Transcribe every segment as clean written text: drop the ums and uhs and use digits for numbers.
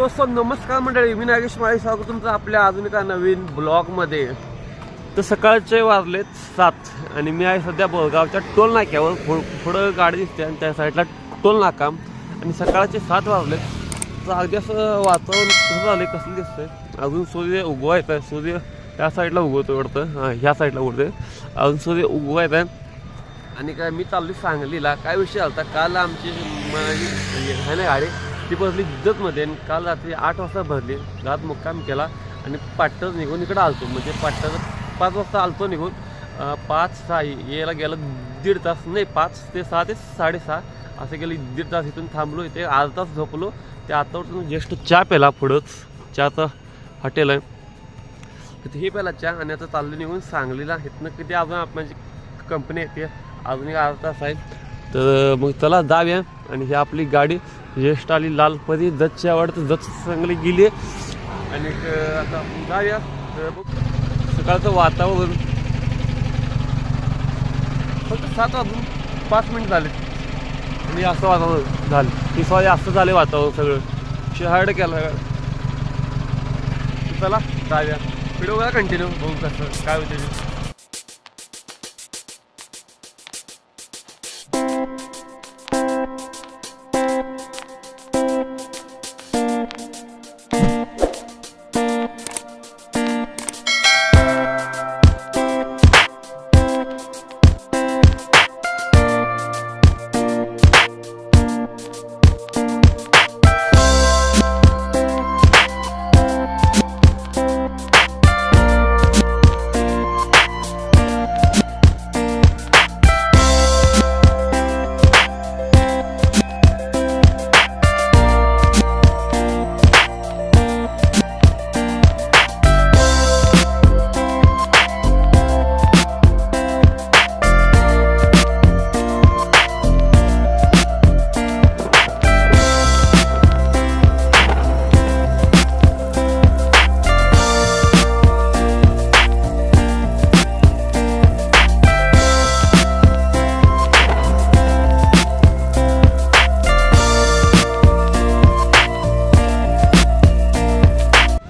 दोस्तों नमस्कार मंडळी, मी नागेश माळी स्वागत तुमचं आपल्या अजून एका नवीन ब्लॉगमध्ये। तर सकाळचे वाजलेत 7 आणि मी आहे सध्या बोरगावच्या टोल नाक्यावर। पुढं गाडी दिसते आणि त्या साईडला टोल नाका आणि सकाळचे 7 वाजलेत। तर अगदी असं वातावरण कसं झालं, कसं दिसतंय। अजून सूर्य उगवायचा आहे, सूर्य त्या साईडला उगवतो वाटतं, हां ह्या साईडला उगवतोय, अजून सूर्य उगवायचा आहे। आणि काय मी चाललोय सांगलीला। काय विषय झाला, काल आमची आहे ना गाडी ती बसली जतमध्ये आणि काल रात्री 8 वाजता भरली, रात मुक्काम केला आणि पाटण निघून इकडे आलतो। म्हणजे पाटण 5 वाजता आलतो निघून, 5-6 यायला गेलं 1.5 तास, नाही 5 ते 6 ते 6:30 असं गेलं, 1.5 तास इथून थांबलो, इथे अर्धा तास झोपलो। ते आता उठून जस्ट चहा प्याला, पुढंच चहाचं हॉटेल आहे तिथे हे प्याला चहा आणि आता चाललो निघून सांगलीला। इथनं किती अजून माझी कंपनी येते, अजून एक अर्धा तास आहे। तर मग चला जाऊया। आणि ही आपली गाडी ज्येष्ठ आली लालपरी जतच्या आवडतं, जत चांगली गेली आणि आता आपण जाऊया। सकाळचं वातावरण फक्त 7 वाजून 5 मिनिट झाले आणि असं वातावरण झालं, ही सॉरी असं झाले वातावरण सगळं शहाड केलं। चला जाऊया, व्हिडिओ करा कंटिन्यू, बघू कसं काय होते।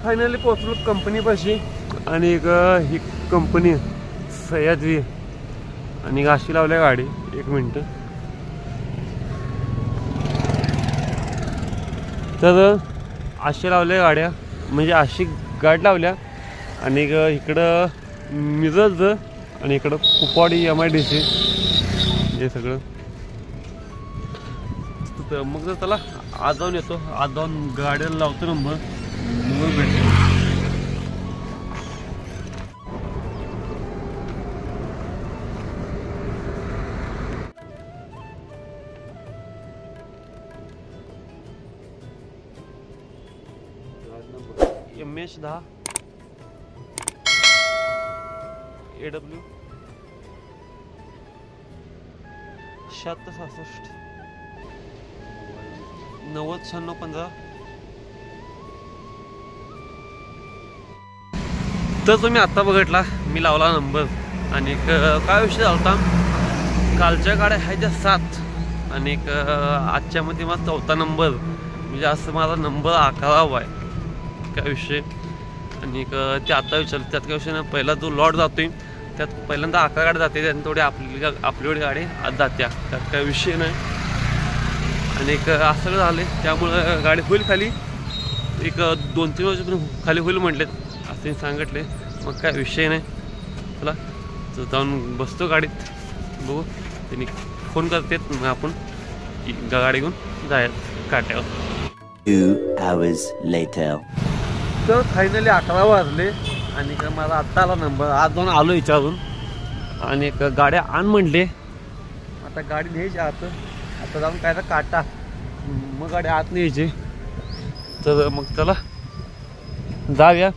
फायनली पोहोचलो कंपनीपाशी आणि ही कंपनी सह्याद्री आणि अशी लावल्या गाडी। 1 मिनिट, तर अशी लावल्या गाड्या, म्हणजे अशी गाडी लावल्या आणि इकडं मिरज आणि इकडं कुपवाडी MIDC हे सगळं। तर मग जर चला आज जाऊन येतो, आज जाऊन गाड्याला लावतो नंबर, मग भेटतो। MH 10 AW 7666 909615। तर तुम्ही आत्ता बघितला मी लावला नंबर आणि काय विषय झाला, कालच्या गाड्या आहेत ज्या 7 आणि आजच्यामध्ये माझा 4था नंबर, म्हणजे असं माझा नंबर 11वा आहे। काय विषय आणि ते आता विचारलं त्यात काय विषय नाही, पहिला जो लॉट जातोय त्यात पहिल्यांदा 11 गाडी जाते आणि तेवढी आपली गाडी आज जात्या, त्यात काय विषय नाही। आणि असं झालं त्यामुळं गाडी होईल खाली, एक 2-3 वर्षापर्यंत खाली होईल म्हटलेत असं सांगितले। मग काय विषय नाही, चला जाऊन बसतो गाडीत, बघू त्यांनी फोन करतात, मग आपण गाडी घेऊन जायचं काट्यावर। 2 hours later. तर फायनली 11 वाजले आणि माझा आत्ता आला नंबर, आज जाऊन आलो विचारून आणि गाड्या आण म्हणले। आता गाडी न्यायची आता जाऊन काय तर काटा, मग गाडी आत न्यायची। तर मग चला जाऊया।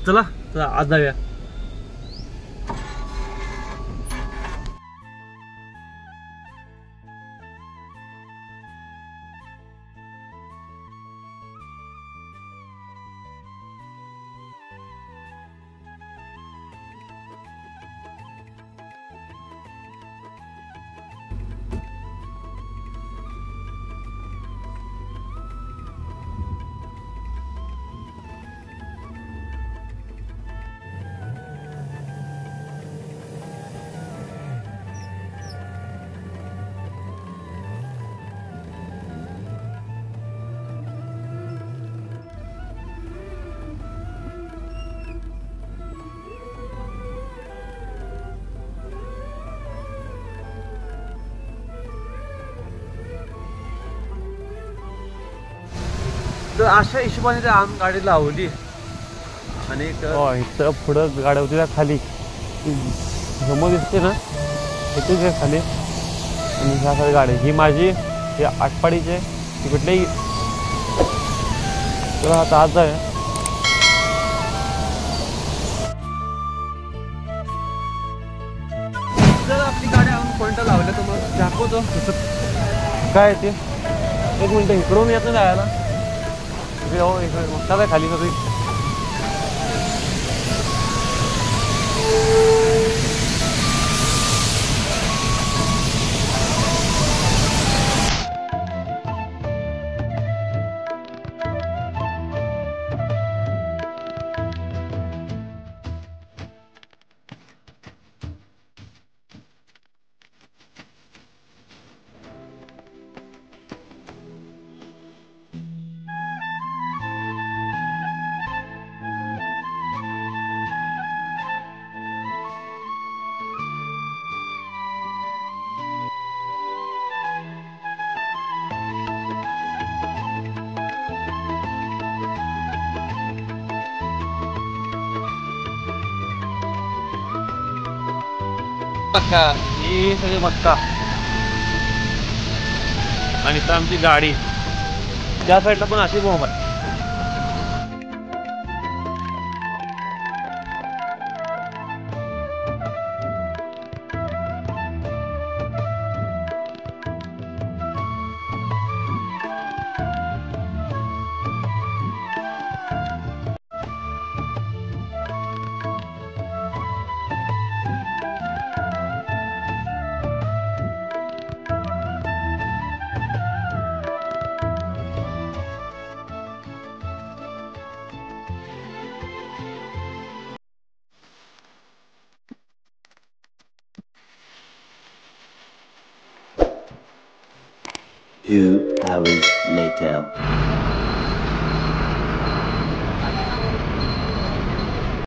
चला आज जाऊया। तर अशा हिशोबाने ते आम गाडी लावली आणि इथं पुढं गाड्या होती त्या खाली समोर दिसते ना इथेच आहे खाली आणि ह्या सारी गाडी ही माझी ही आटपाडीचे ती कुठल्याही तुला आता आज आहे जर आपली गाडी आणून पॉईंटला लावल्या तर मग दाखवतो काय ते एक मिनिट इकडून येत नाही जायला इकडे मोठा काय खाली सगळी मक्का ही सगळी मक्का आणि इथं आमची गाडी त्या साईडला पण अशी बोंब आहे Two hours later.